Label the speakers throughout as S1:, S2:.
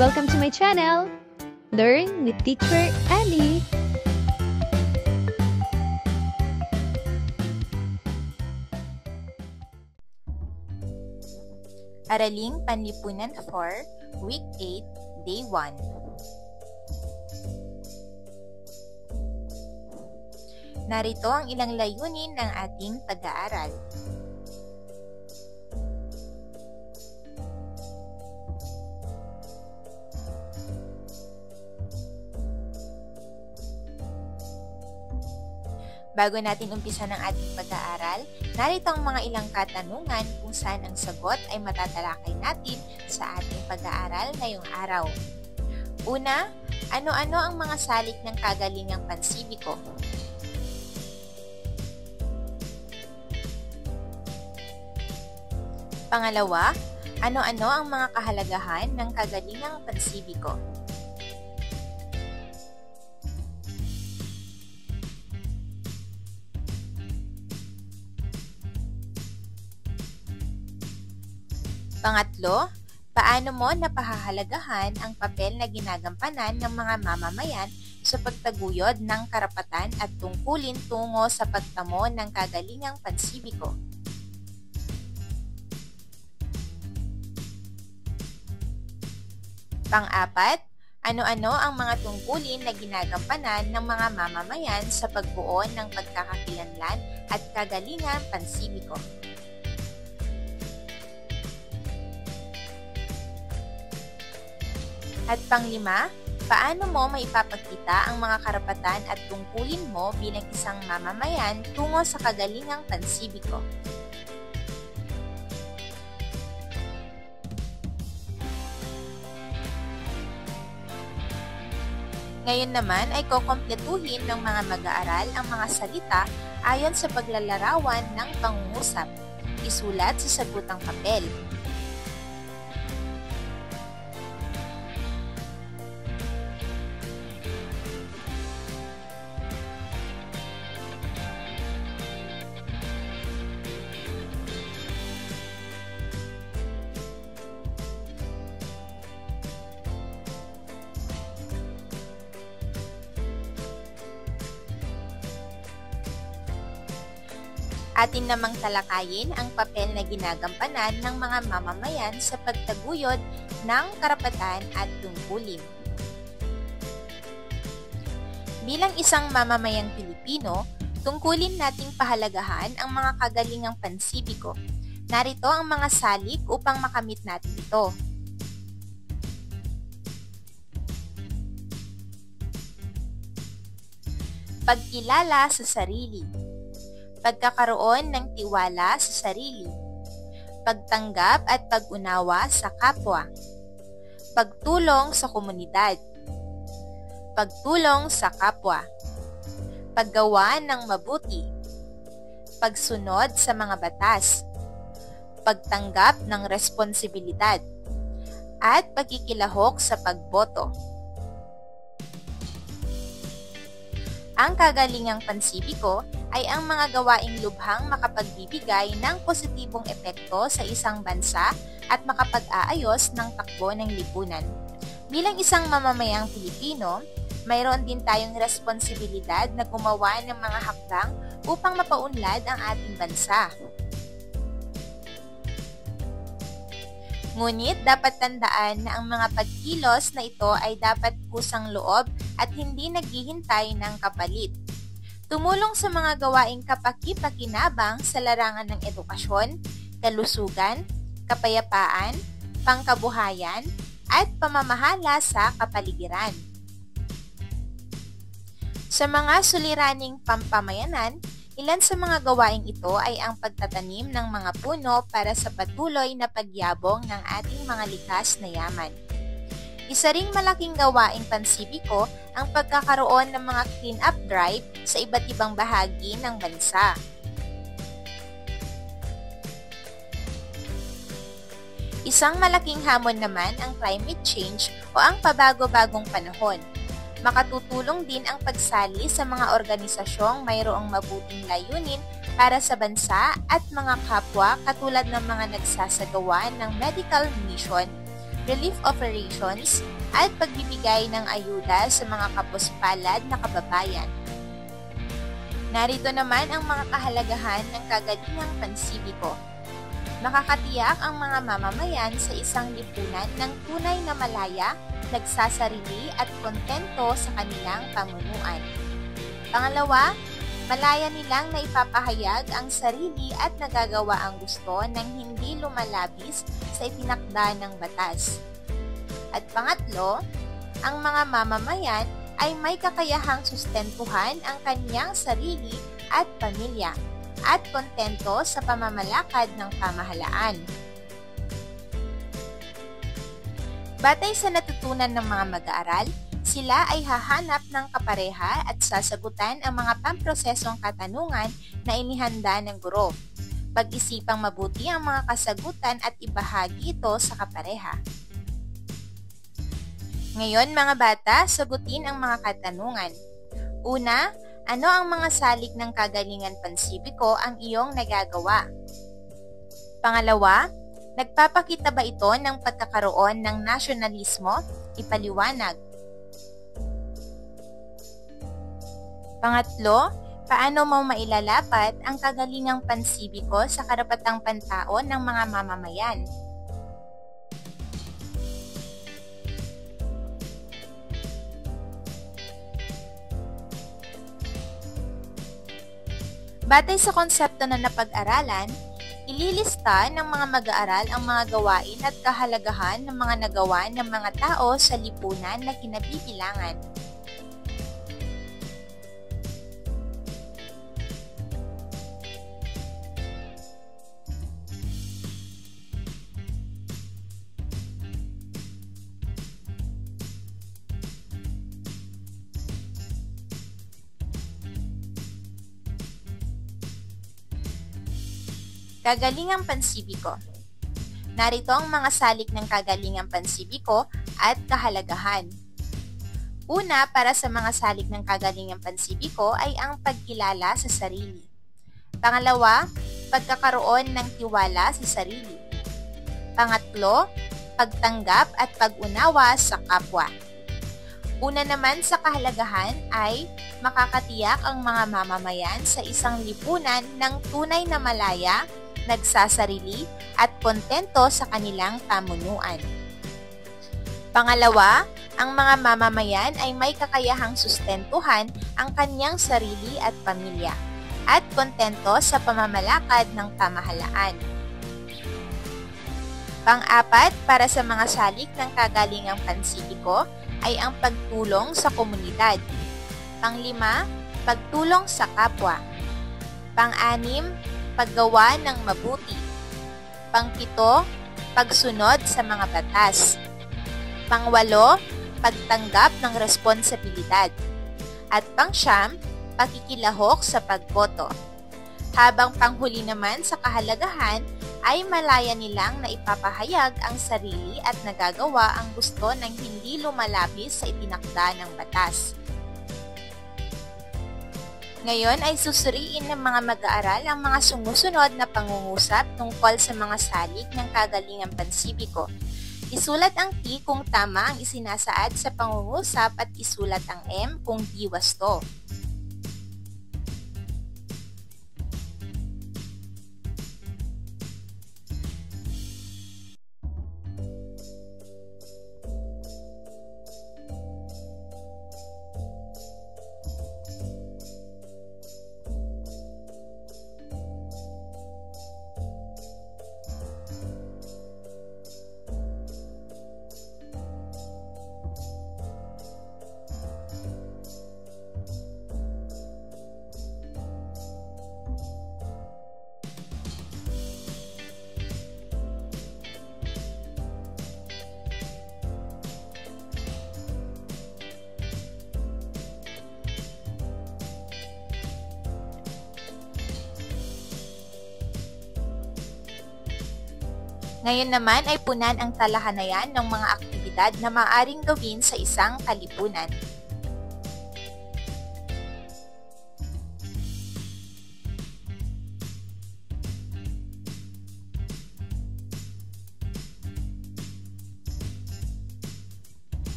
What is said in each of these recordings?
S1: Welcome to my channel, Learn with Teacher Annie.
S2: Araling Panlipunan 4, Week 8, Day 1. Narito ang ilang layunin ng ating pag-aaral. Bago natin umpisa ng ating pag-aaral, narito ang mga ilang katanungan kung saan ang sagot ay matatalakay natin sa ating pag-aaral ngayong araw. Una, ano-ano ang mga salik ng kagalingang pansibiko? Pangalawa, ano-ano ang mga kahalagahan ng kagalingang pansibiko? Pangatlo, paano mo napahahalagahan ang papel na ginagampanan ng mga mamamayan sa pagtaguyod ng karapatan at tungkulin tungo sa pagtamo ng kagalingang pansibiko? Pang-apat, ano-ano ang mga tungkulin na ginagampanan ng mga mamamayan sa pagbuo ng pagkakakilanlan at kagalingang pansibiko? At panglima, paano mo maipapakita ang mga karapatan at tungkulin mo bilang isang mamamayan tungo sa kagalingang pansibiko? Ngayon naman ay kukumpletuhin ng mga mag-aaral ang mga salita ayon sa paglalarawan ng pangungusap. Isulat sa sagutang papel. Atin namang talakayin ang papel na ginagampanan ng mga mamamayan sa pagtaguyod ng karapatan at tungkulin. Bilang isang mamamayang Pilipino, tungkulin nating pahalagahan ang mga kagalingang pansibiko. Narito ang mga salik upang makamit natin ito. Pagkilala sa sarili. Pagkakaroon ng tiwala sa sarili, pagtanggap at pag-unawa sa kapwa, pagtulong sa komunidad, pagtulong sa kapwa, paggawa ng mabuti, pagsunod sa mga batas, pagtanggap ng responsibilidad, at pagkikilahok sa pagboto. Ang kagalingang pansibiko ay ang mga gawaing lubhang makapagbibigay ng positibong epekto sa isang bansa at makapag-aayos ng takbo ng lipunan. Bilang isang mamamayang Pilipino, mayroon din tayong responsibilidad na gumawa ng mga hakbang upang mapaunlad ang ating bansa. Ngunit dapat tandaan na ang mga pagkilos na ito ay dapat kusang loob at hindi naghihintay ng kapalit. Tumulong sa mga gawaing kapaki-pakinabang sa larangan ng edukasyon, kalusugan, kapayapaan, pangkabuhayan, at pamamahala sa kapaligiran. Sa mga suliraning pampamayanan, ilan sa mga gawaing ito ay ang pagtatanim ng mga puno para sa patuloy na pagyabong ng ating mga likas na yaman. Isa ring malaking gawaing pansibiko ang pagkakaroon ng mga clean-up drive sa iba't ibang bahagi ng bansa. Isang malaking hamon naman ang climate change o ang pabago-bagong panahon. Makatutulong din ang pagsali sa mga organisasyong mayroong mabuting layunin para sa bansa at mga kapwa katulad ng mga nagsasagawa ng medical mission, relief operations, at pagbibigay ng ayuda sa mga kapuspalad na kababayan. Narito naman ang mga kahalagahan ng kagalingang pansibiko. Makakatiyak ang mga mamamayan sa isang lipunan ng tunay na malaya, nagsasarili at kontento sa kanilang pamunuan. Pangalawa, malaya nilang naipapahayag ang sarili at nagagawa ang gusto nang hindi lumalabis sa itinakda ng batas. At pangatlo, ang mga mamamayan ay may kakayahang sustentuhan ang kaniyang sarili at pamilya at kontento sa pamamalakad ng pamahalaan. Batay sa natutunan ng mga mag-aaral, sila ay hahanap ng kapareha at sasagutan ang mga pamprosesong katanungan na inihanda ng guro. Pag-isipang mabuti ang mga kasagutan at ibahagi ito sa kapareha. Ngayon mga bata, sagutin ang mga katanungan. Una, ano ang mga salik ng kagalingan pansibiko ang iyong nagagawa? Pangalawa, nagpapakita ba ito ng pagkakaroon ng nasyonalismo? Ipaliwanag. Pangatlo, paano mo mailalapat ang kagalingang pansibiko sa karapatang pantao ng mga mamamayan? Batay sa konsepto na napag-aralan, ililista ng mga mag-aaral ang mga gawain at kahalagahan ng mga nagawa ng mga tao sa lipunan na kinabibilangan. Kagalingang pansibiko. Narito ang mga salik ng kagalingang pansibiko at kahalagahan. Una, para sa mga salik ng kagalingang pansibiko ay ang pagkilala sa sarili. Pangalawa, pagkakaroon ng tiwala sa sarili. Pangatlo, pagtanggap at pag-unawa sa kapwa. Una naman sa kahalagahan ay makakatiyak ang mga mamamayan sa isang lipunan ng tunay na malaya, nagsasarili at kontento sa kanilang pamunuan. Pangalawa, ang mga mamamayan ay may kakayahang sustentuhan ang kanyang sarili at pamilya at kontento sa pamamalakad ng pamahalaan. Pang-apat, para sa mga salik ng kagalingang pansibiko ay ang pagtulong sa komunidad. Pang-lima, pagtulong sa kapwa. Pang-anim, paggawa ng mabuti. Pang-pito, pagsunod sa mga batas. Pang-walo, pagtanggap ng responsibilidad. At pang-siyam, pakikilahok sa pagboto. Habang panghuli naman sa kahalagahan ay malaya nilang naipapahayag ang sarili at nagagawa ang gusto ng hindi lumalabis sa itinakda ng batas. Ngayon ay susuriin ng mga mag-aaral ang mga sumusunod na pangungusap tungkol sa mga salik ng kagalingang pansibiko. Isulat ang T kung tama ang isinasaad sa pangungusap at isulat ang M kung di wasto. Ngayon naman ay punan ang talahanayan ng mga aktibidad na maaaring gawin sa isang kalipunan.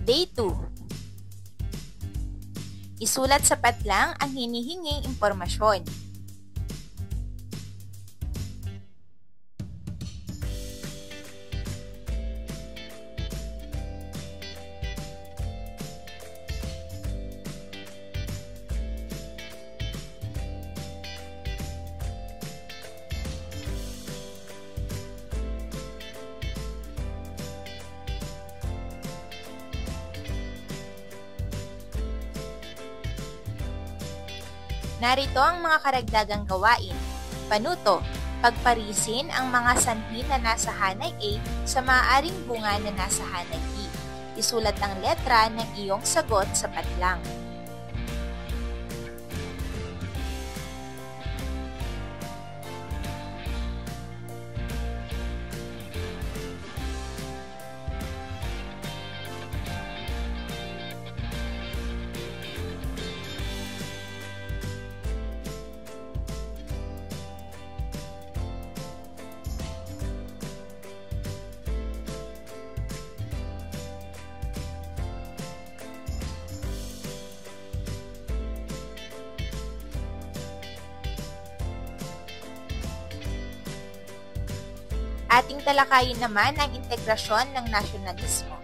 S2: Day 2. Isulat sa patlang ang hinihinging impormasyon. Narito ang mga karagdagang gawain. Panuto, pagparisin ang mga sanhi na nasa hanay A sa maaaring bunga na nasa hanay B. Isulat ang letra ng iyong sagot sa patlang. Ating talakayin naman ang integrasyon ng nasyonalismo.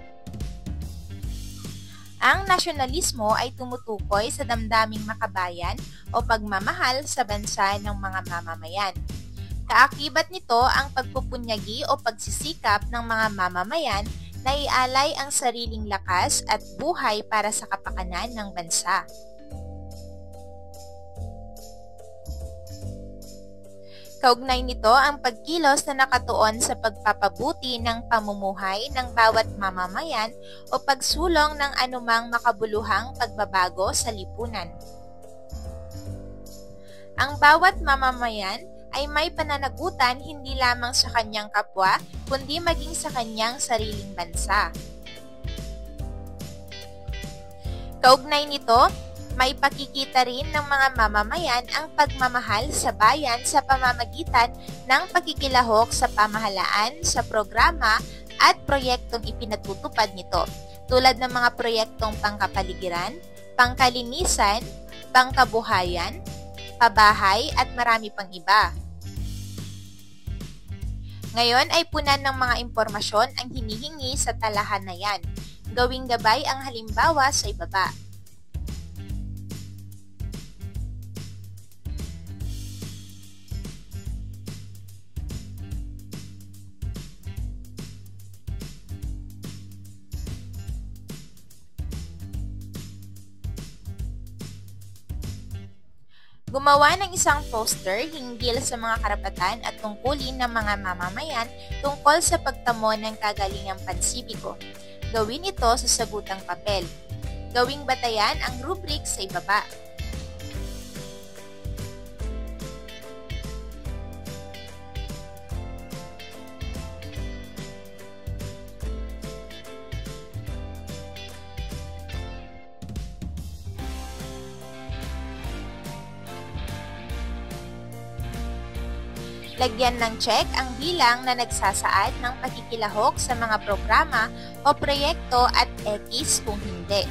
S2: Ang nasyonalismo ay tumutukoy sa damdaming makabayan o pagmamahal sa bansa ng mga mamamayan. Kaakibat nito ang pagpupunyagi o pagsisikap ng mga mamamayan na ialay ang sariling lakas at buhay para sa kapakanan ng bansa. Kaugnay nito ang pagkilos na nakatuon sa pagpapabuti ng pamumuhay ng bawat mamamayan o pagsulong ng anumang makabuluhang pagbabago sa lipunan. Ang bawat mamamayan ay may pananagutan hindi lamang sa kanyang kapwa, kundi maging sa kanyang sariling bansa. Kaugnay nito, may pakikita rin ng mga mamamayan ang pagmamahal sa bayan sa pamamagitan ng pakikilahok sa pamahalaan, sa programa at proyektong ipinatutupad nito, tulad ng mga proyektong pangkapaligiran, pangkalinisan, pangkabuhayan, pabahay at marami pang iba. Ngayon ay punan ng mga impormasyon ang hinihingi sa talahan na yan. Gawing gabay ang halimbawa sa ibaba. Gumawa ng isang poster hinggil sa mga karapatan at tungkulin ng mga mamamayan tungkol sa pagtamo ng kagalingang pansibiko. Gawin ito sa sagutang papel. Gawing batayan ang rubric sa ibaba. Lagyan ng check ang bilang na nagsasaad ng pakikilahok sa mga programa o proyekto at X kung hindi.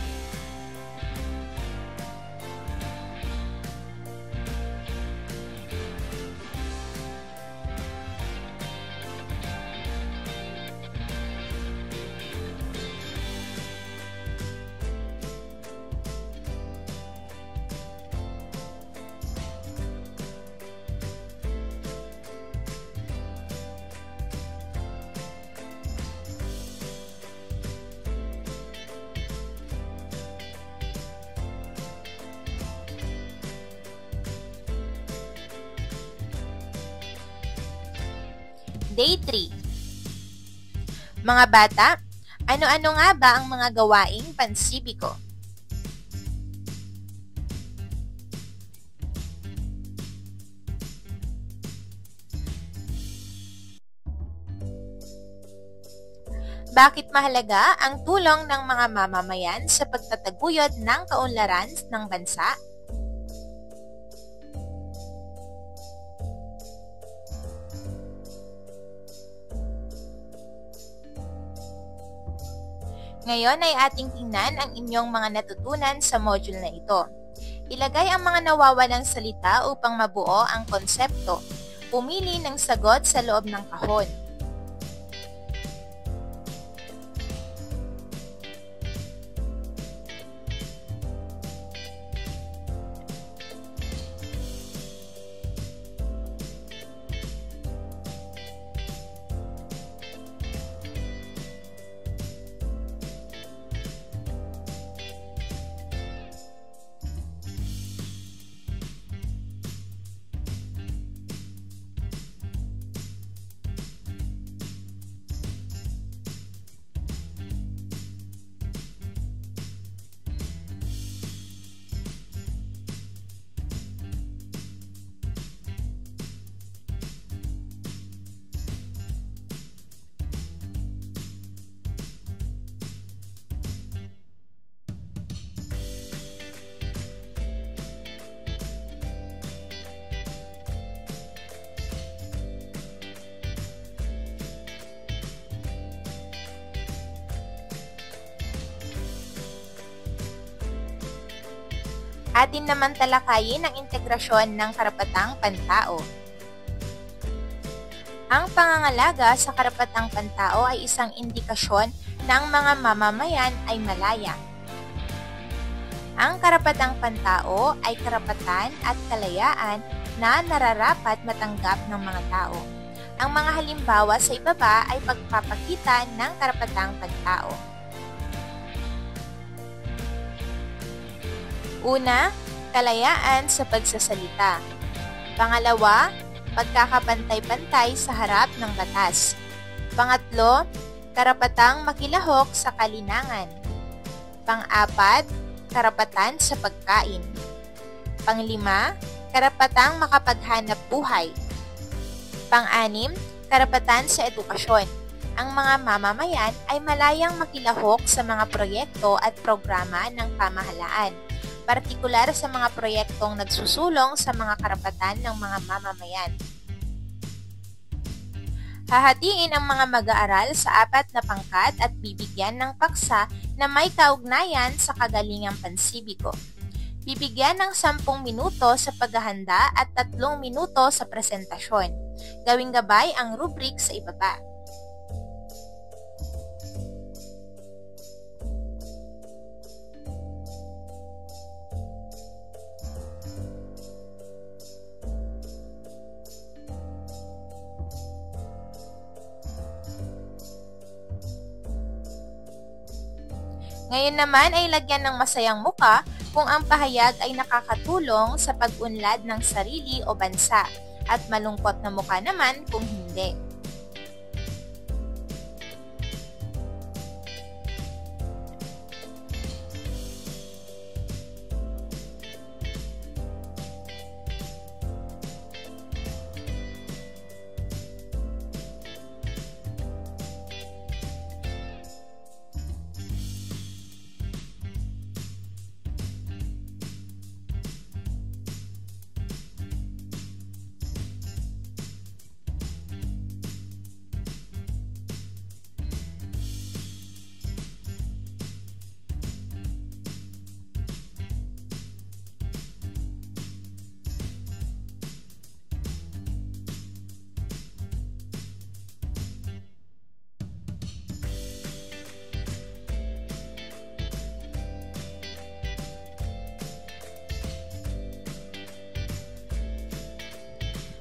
S2: Day 3. Mga bata, ano-ano nga ba ang mga gawaing pansibiko? Bakit mahalaga ang tulong ng mga mamamayan sa pagtataguyod ng kaunlaran ng bansa? Ngayon ay ating tingnan ang inyong mga natutunan sa module na ito. Ilagay ang mga nawawalang salita upang mabuo ang konsepto. Pumili ng sagot sa loob ng kahon. Atin naman talakayin ang integrasyon ng karapatang pantao. Ang pangangalaga sa karapatang pantao ay isang indikasyon na ang mga mamamayan ay malaya. Ang karapatang pantao ay karapatan at kalayaan na nararapat matanggap ng mga tao. Ang mga halimbawa sa ibaba ay pagpapakita ng karapatang pantao. Una, kalayaan sa pagsasalita. Pangalawa, pagkakapantay-pantay sa harap ng batas. Pangatlo, karapatang makilahok sa kalinangan. Pang-apat, karapatan sa pagkain. Panglima, karapatang makapaghanap buhay. Pang-anim, karapatan sa edukasyon. Ang mga mamamayan ay malayang makilahok sa mga proyekto at programa ng pamahalaan, partikular sa mga proyektong nagsusulong sa mga karapatan ng mga mamamayan. Hahatiin ang mga mag-aaral sa 4 na pangkat at bibigyan ng paksa na may kaugnayan sa kagalingang pansibiko. Bibigyan ng 10 minuto sa paghahanda at 3 minuto sa presentasyon. Gawing gabay ang rubric sa ibaba. Ngayon naman ay lagyan ng masayang muka kung ang pahayag ay nakakatulong sa pag-unlad ng sarili o bansa, at malungkot na muka naman kung hindi.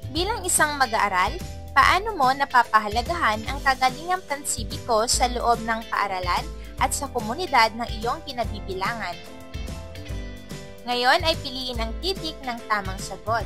S2: Bilang isang mag-aaral, paano mo napapahalagahan ang kagalingang pansibiko sa loob ng paaralan at sa komunidad ng iyong kinabibilangan? Ngayon ay piliin ang titik ng tamang sagot.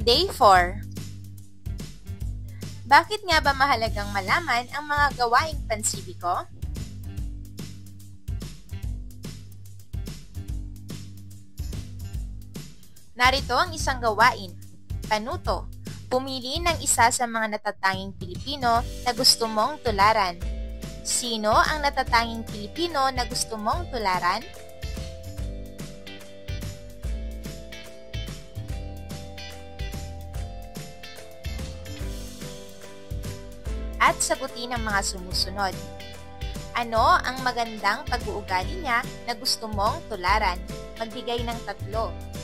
S2: Day 4. Bakit nga ba mahalagang malaman ang mga gawaing pansibiko? Narito ang isang gawain. Panuto. Pumili ng isa sa mga natatanging Pilipino na gusto mong tularan. Sino ang natatanging Pilipino na gusto mong tularan? At sagutin ang mga sumusunod. Ano ang magandang pag-uugali niya na gusto mong tularan? Magbigay ng 3.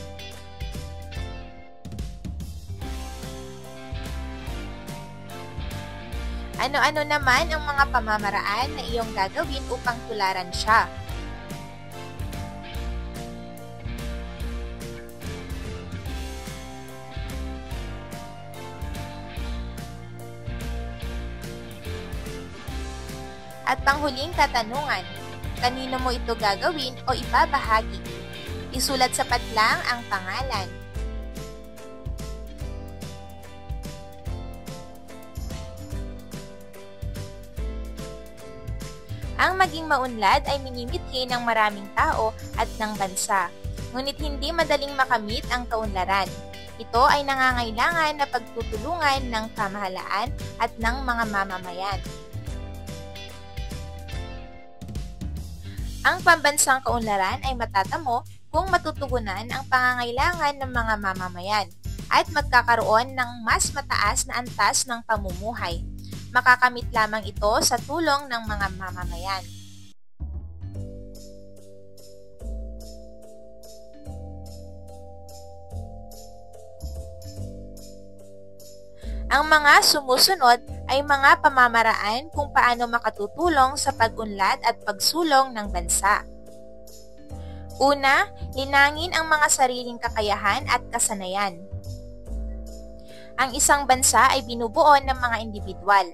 S2: Ano-ano naman ang mga pamamaraan na iyong gagawin upang tularan siya? At panghuling katanungan, kanino mo ito gagawin o ibabahagi? Isulat sa padlang ang pangalan. Ang maging maunlad ay minimithi ng maraming tao at ng bansa, ngunit hindi madaling makamit ang kaunlaran. Ito ay nangangailangan na pagtutulungan ng pamahalaan at ng mga mamamayan. Ang pambansang kaunlaran ay matatamo kung matutugunan ang pangangailangan ng mga mamamayan at magkakaroon ng mas mataas na antas ng pamumuhay. Makakamit lamang ito sa tulong ng mga mamamayan. Ang mga sumusunod ay mga pamamaraan kung paano makatutulong sa pag-unlad at pagsulong ng bansa. Una, linangin ang mga sariling kakayahan at kasanayan. Ang isang bansa ay binubuo ng mga individual.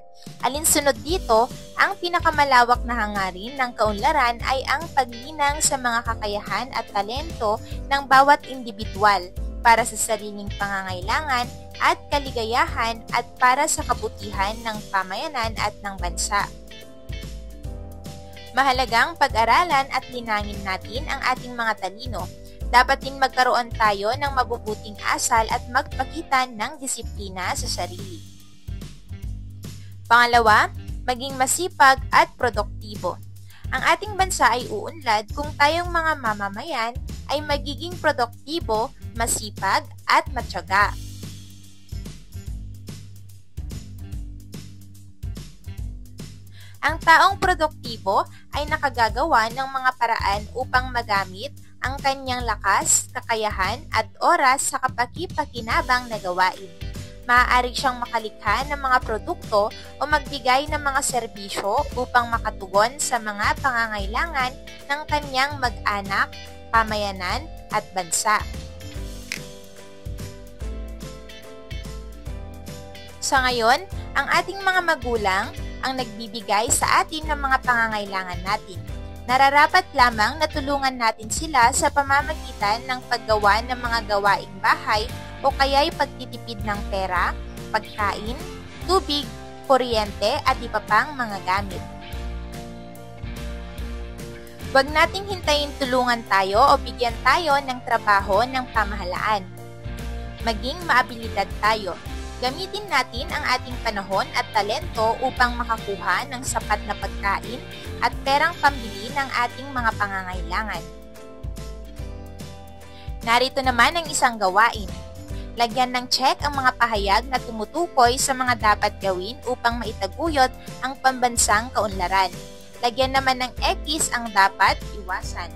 S2: Alinsunod dito, ang pinakamalawak na hangarin ng kaunlaran ay ang paglinang sa mga kakayahan at talento ng bawat individual para sa sariling pangangailangan at kaligayahan at para sa kabutihan ng pamayanan at ng bansa. Mahalagang pag-aralan at linangin natin ang ating mga talino. Dapat din magkaroon tayo ng mabubuting asal at magpakita ng disiplina sa sarili. Pangalawa, maging masipag at produktibo. Ang ating bansa ay uunlad kung tayong mga mamamayan ay magiging produktibo, masipag at matyaga. Ang taong produktibo ay nakagagawa ng mga paraan upang magamit ang kanyang lakas, kakayahan at oras sa kapaki-pakinabang na gawain. Maaari siyang makalikha ng mga produkto o magbigay ng mga serbisyo upang makatugon sa mga pangangailangan ng kanyang mag-anak, pamayanan at bansa. Sa ngayon, ang ating mga magulang ang nagbibigay sa atin ng mga pangangailangan natin. Nararapat lamang na tulungan natin sila sa pamamagitan ng paggawa ng mga gawaing bahay o kaya'y pagtitipid ng pera, pagkain, tubig, kuryente at iba pang mga gamit. Huwag nating hintayin tulungan tayo o bigyan tayo ng trabaho ng pamahalaan. Maging maabilidad tayo. Gamitin natin ang ating panahon at talento upang makakuha ng sapat na pagkain at perang pambili ng ating mga pangangailangan. Narito naman ang isang gawain. Lagyan ng check ang mga pahayag na tumutukoy sa mga dapat gawin upang maitaguyod ang pambansang kaunlaran. Lagyan naman ng X ang dapat iwasan.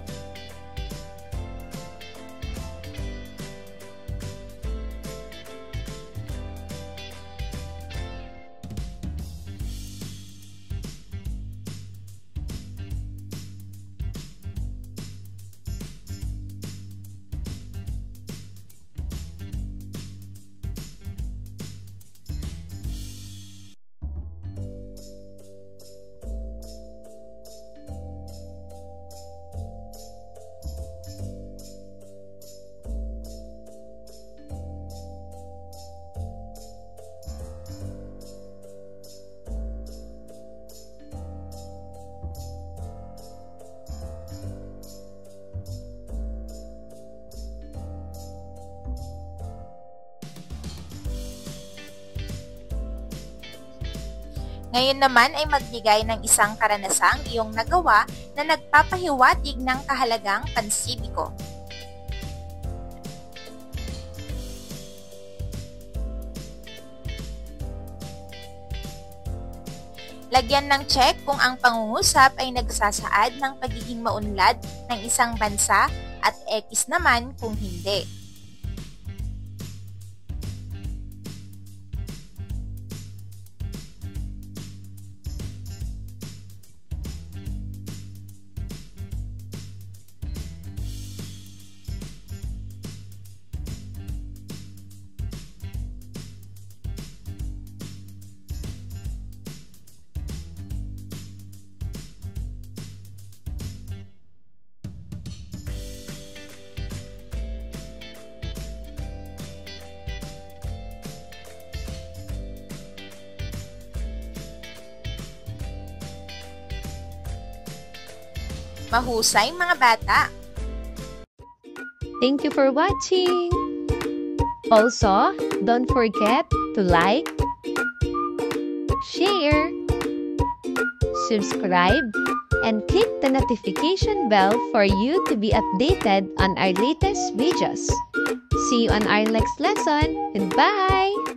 S2: Ngayon naman ay magbigay ng isang karanasang iyong nagawa na nagpapahiwatig ng kahalagang pansibiko. Lagyan ng check kung ang pangungusap ay nagsasaad ng pagiging maunlad ng isang bansa at X naman kung hindi. Mahusay mga bata!
S1: Thank you for watching! Also, don't forget to like, share, subscribe, and click the notification bell for you to be updated on our latest videos. See you on our next lesson. Goodbye!